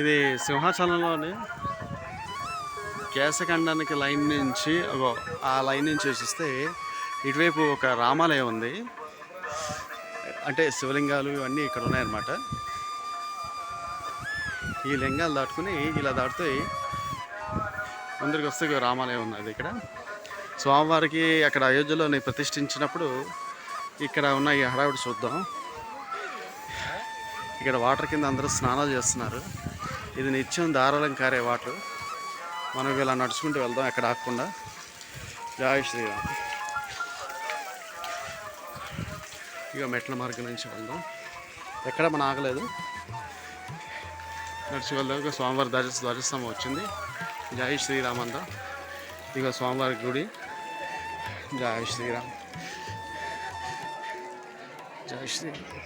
ఇది సింహాచలంలోని కేశఖండానికి లైన్ నుంచి ఆ లైన్ నుంచి చూస్తే ఇటువైపు ఒక రామాలయం ఉంది. అంటే శివలింగాలు ఇవన్నీ ఇక్కడ ఉన్నాయన్నమాట. ఈ లింగాలు దాటుకుని ఇలా దాటితే ముందరికి వస్తే రామాలయం ఉన్నది. ఇక్కడ స్వామివారికి అక్కడ అయోధ్యలోని ప్రతిష్ఠించినప్పుడు ఇక్కడ ఉన్న ఈ హడావిడి చూద్దాం. ఇక్కడ వాటర్ కింద అందరూ స్నానాలు చేస్తున్నారు. ఇది నిత్యం ధారాళం కారే వాటర్. మనం ఇలా నడుచుకుంటూ వెళ్దాం ఎక్కడ ఆగకుండా. జై శ్రీరామ్. ఇక మెట్ల మార్గం నుంచి వెళ్దాం. ఎక్కడ మనం ఆగలేదు, నడిచి వెళ్దాం. ఇక స్వామివారి ధ్వజస్తంభం వచ్చింది. జై శ్రీరామ్ అంతా. ఇక స్వామివారి గుడి. జై శ్రీరామ్, జై శ్రీరామ్.